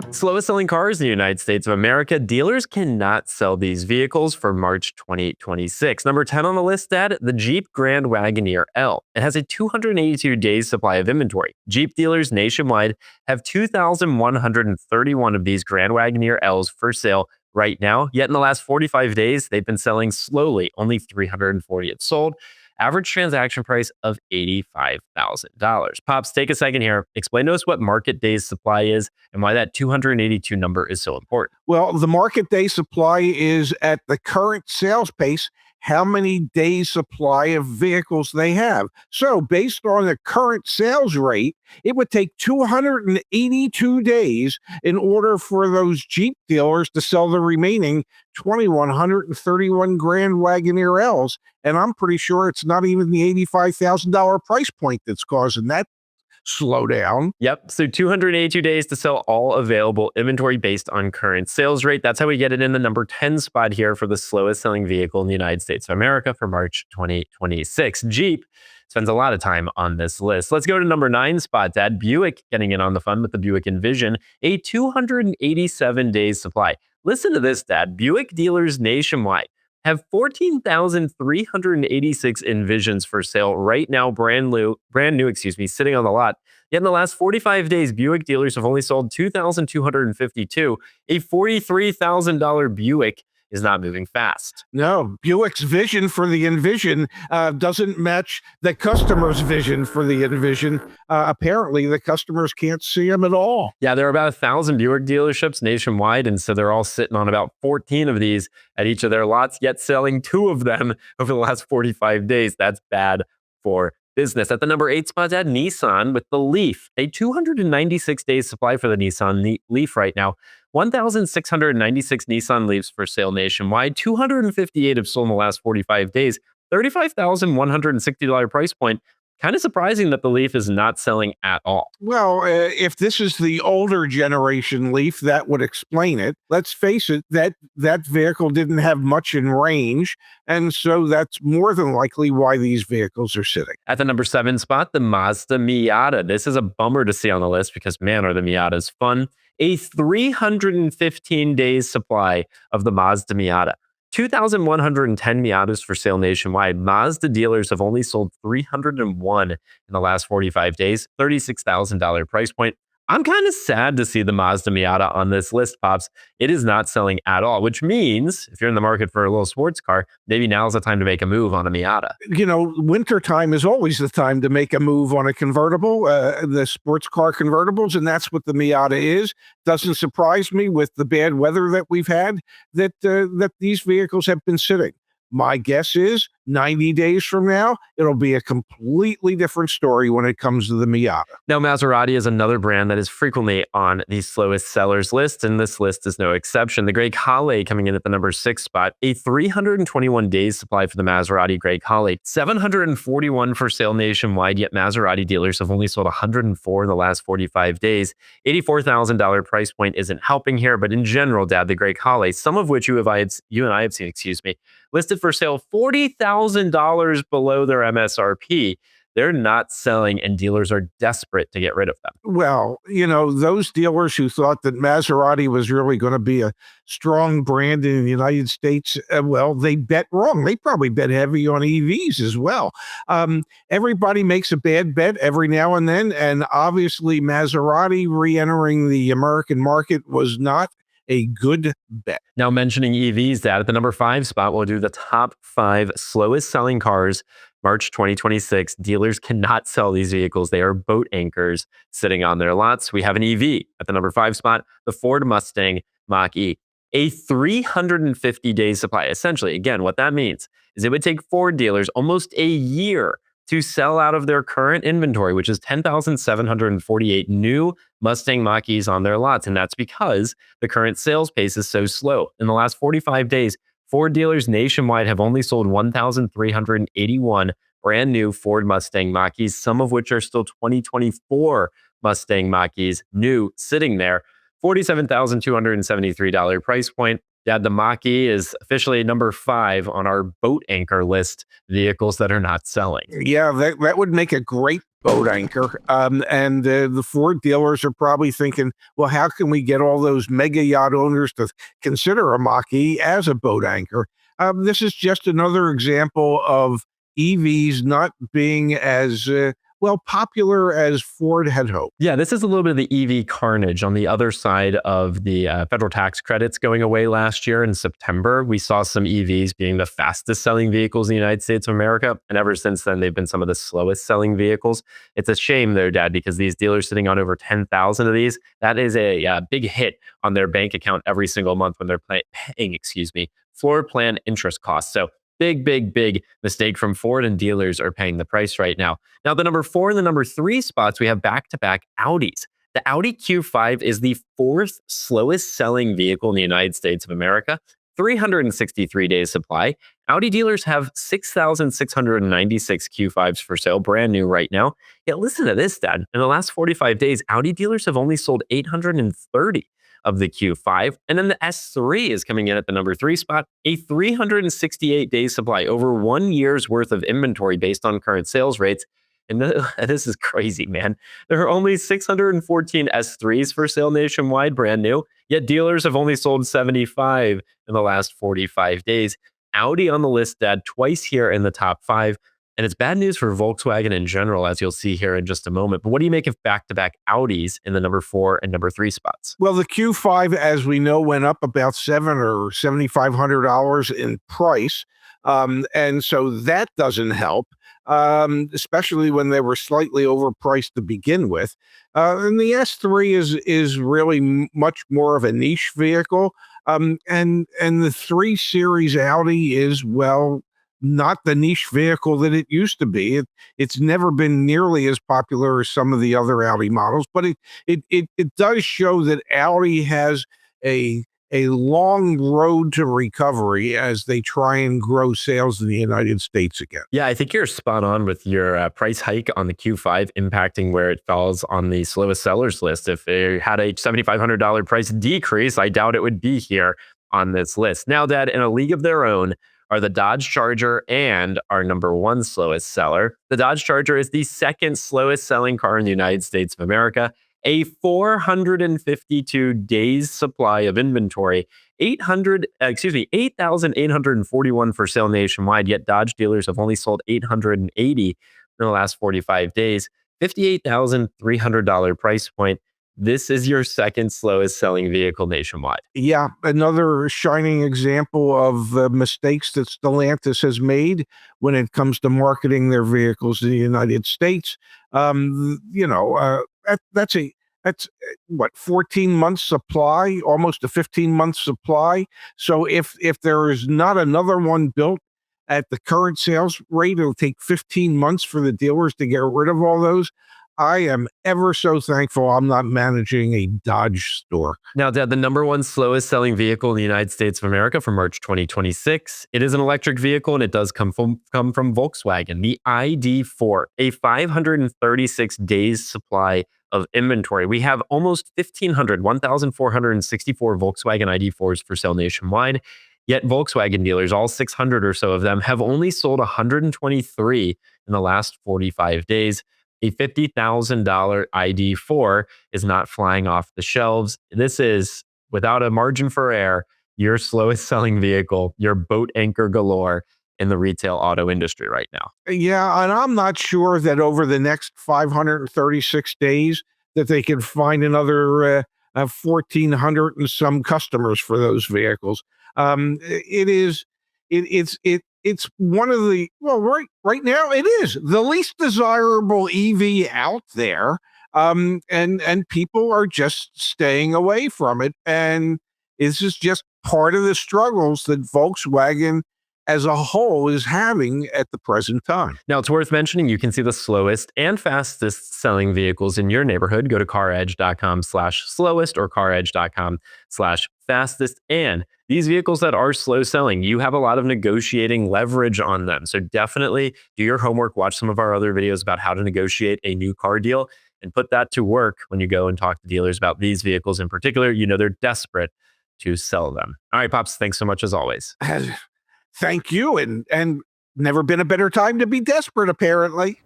Slowest selling cars in the United States of America, dealers cannot sell these vehicles for March 2026. Number 10 on the list, Dad, the Jeep Grand Wagoneer L. It has a 282 days supply of inventory. Jeep dealers nationwide have 2,131 of these Grand Wagoneer Ls for sale right now. Yet in the last 45 days, they've been selling slowly. Only 340 have sold. Average transaction price of $85,000. Pops, take a second here. Explain to us what market days supply is and why that 282 number is so important. Well, the market day supply is at the current sales pace, how many days supply of vehicles they have. So based on the current sales rate, it would take 282 days in order for those Jeep dealers to sell the remaining 2,131 Grand Wagoneer Ls. And I'm pretty sure it's not even the $85,000 price point that's causing that slowdown. Yep. So 282 days to sell all available inventory based on current sales rate. That's how we get it in the number 10 spot here for the slowest selling vehicle in the United States of America for March 2026. Jeep spends a lot of time on this list. Let's go to number 9 spot, Dad. Buick getting in on the fun with the Buick Envision, a 287 days supply. Listen to this, Dad. Buick dealers nationwide have 14,386 Envisions for sale right now, brand new, sitting on the lot. Yet in the last 45 days, Buick dealers have only sold 2,252. A $43,000 Buick is not moving fast. No, Buick's vision for the Envision doesn't match the customer's vision for the Envision. Apparently, the customers can't see them at all. Yeah, there are about 1,000 Buick dealerships nationwide, and so they're all sitting on about 14 of these at each of their lots, yet selling 2 of them over the last 45 days. That's bad for business. At the number 8 spot, at Nissan with the Leaf, a 296 days supply for the Nissan Leaf right now. 1,696 Nissan Leafs for sale nationwide. 258 have sold in the last 45 days. $35,160 price point. Kind of surprising that the Leaf is not selling at all. Well, if this is the older generation Leaf, that would explain it. Let's face it, that vehicle didn't have much in range, and so that's more than likely why these vehicles are sitting. At the number 7 spot, the Mazda Miata. This is a bummer to see on the list because, man, are the Miatas fun. A 315 days supply of the Mazda Miata. 2,110 Miatas for sale nationwide. Mazda dealers have only sold 301 in the last 45 days. $36,000 price point. I'm kind of sad to see the Mazda Miata on this list, Pops. It is not selling at all, which means if you're in the market for a little sports car, maybe now's the time to make a move on a Miata. You know, wintertime is always the time to make a move on a convertible, the sports car convertibles, and that's what the Miata is. Doesn't surprise me with the bad weather that we've had that these vehicles have been sitting. My guess is 90 days from now, it'll be a completely different story when it comes to the Miata. Now, Maserati is another brand that is frequently on the slowest sellers list, and this list is no exception. The Grey Collet coming in at the number 6 spot, a 321 days supply for the Maserati Grey Collet. 741 for sale nationwide, yet Maserati dealers have only sold 104 in the last 45 days. $84,000 price point isn't helping here, but in general, Dad, the Grey Collet, some of which you and I have seen, listed for sale $40,000 below their MSRP. They're not selling, and dealers are desperate to get rid of them. Well, you know, those dealers who thought that Maserati was really going to be a strong brand in the United States, well, they bet wrong. They probably bet heavy on EVs as well. Everybody makes a bad bet every now and then, and obviously Maserati re-entering the American market was not a good bet. Now, mentioning EVs, Dad, at the number 5 spot, we'll do the top 5 slowest selling cars March 2026. Dealers cannot sell these vehicles. They are boat anchors sitting on their lots. We have an EV at the number 5 spot, the Ford Mustang Mach-E. A 350 days supply. Essentially, again, what that means is it would take Ford dealers almost a year to sell out of their current inventory, which is 10,748 new Mustang Mach-E's on their lots. And that's because the current sales pace is so slow. In the last 45 days, Ford dealers nationwide have only sold 1,381 brand new Ford Mustang Mach-E's, some of which are still 2024 Mustang Mach-E's new, sitting there. $47,273 price point. Dad, the Mach-E is officially number 5 on our boat anchor list, vehicles that are not selling. Yeah, that would make a great boat anchor. And the Ford dealers are probably thinking, well, how can we get all those mega yacht owners to consider a Mach-E as a boat anchor? This is just another example of EVs not being as well popular as Ford had hoped. Yeah, this is a little bit of the EV carnage on the other side of the federal tax credits going away last year in September. We saw some EVs being the fastest selling vehicles in the United States of America. And ever since then, they've been some of the slowest selling vehicles. It's a shame, though, Dad, because these dealers sitting on over 10,000 of these, that is a big hit on their bank account every single month when they're paying, floor plan interest costs. So big, big, big mistake from Ford, and dealers are paying the price right now. Now, the number 4 and the number 3 spots, we have back-to-back Audis. The Audi Q5 is the 4th slowest selling vehicle in the United States of America, 363 days supply. Audi dealers have 6,696 Q5s for sale, brand new right now. Yet listen to this, Dad. In the last 45 days, Audi dealers have only sold 830 of the Q5. And then the S3 is coming in at the number 3 spot, a 368 days supply, over 1 year's worth of inventory based on current sales rates. And this is crazy, man. There are only 614 S3s for sale nationwide, brand new, yet dealers have only sold 75 in the last 45 days. Audi on the list, Dad, twice here in the top 5. And it's bad news for Volkswagen in general, as you'll see here in just a moment. But what do you make of back-to-back Audis in the number 4 and number 3 spots? Well, the Q5, as we know, went up about $700 or $7,500 in price. And so that doesn't help, especially when they were slightly overpriced to begin with. And the S3 is really much more of a niche vehicle. And the 3 Series Audi is, well, not the niche vehicle that it used to be. It's never been nearly as popular as some of the other Audi models, but it does show that Audi has a long road to recovery as they try and grow sales in the United States again. Yeah, I think you're spot on with your price hike on the Q5 impacting where it falls on the slowest sellers list. If it had a $7,500 price decrease, I doubt it would be here on this list. Now, Dad, in a league of their own are the Dodge Charger and our number 1 slowest seller. The Dodge Charger is the 2nd slowest selling car in the United States of America, a 452 days supply of inventory, 8,841 for sale nationwide, yet Dodge dealers have only sold 880 in the last 45 days, $58,300 price point. This is your 2nd slowest selling vehicle nationwide. Yeah, another shining example of mistakes that Stellantis has made when it comes to marketing their vehicles in the United States. That's what, 14 months supply, almost a 15-month supply. So if there is not another one built at the current sales rate, it'll take 15 months for the dealers to get rid of all those. I am ever so thankful I'm not managing a Dodge store. Now, Dad, the number 1 slowest selling vehicle in the United States of America for March 2026, it is an electric vehicle, and it does come from Volkswagen, the ID4, a 536 days supply of inventory. We have almost 1,464 Volkswagen ID4s for sale nationwide. Yet Volkswagen dealers, all 600 or so of them, have only sold 123 in the last 45 days. A $50,000 ID4 is not flying off the shelves. This is, without a margin for error, your slowest selling vehicle, your boat anchor galore in the retail auto industry right now. Yeah, and I'm not sure that over the next 536 days that they can find another 1,400 and some customers for those vehicles. It's one of the, well, right now it is the least desirable EV out there. And people are just staying away from it. And this is just part of the struggles that Volkswagen as a whole is having at the present time. Now, it's worth mentioning you can see the slowest and fastest selling vehicles in your neighborhood. Go to caredge.com/slowest or caredge.com/fastest. And these vehicles that are slow selling, you have a lot of negotiating leverage on them. So definitely do your homework, watch some of our other videos about how to negotiate a new car deal, and put that to work when you go and talk to dealers about these vehicles in particular. You know they're desperate to sell them. All right, Pops, thanks so much as always. Thank you, and never been a better time to be desperate, apparently.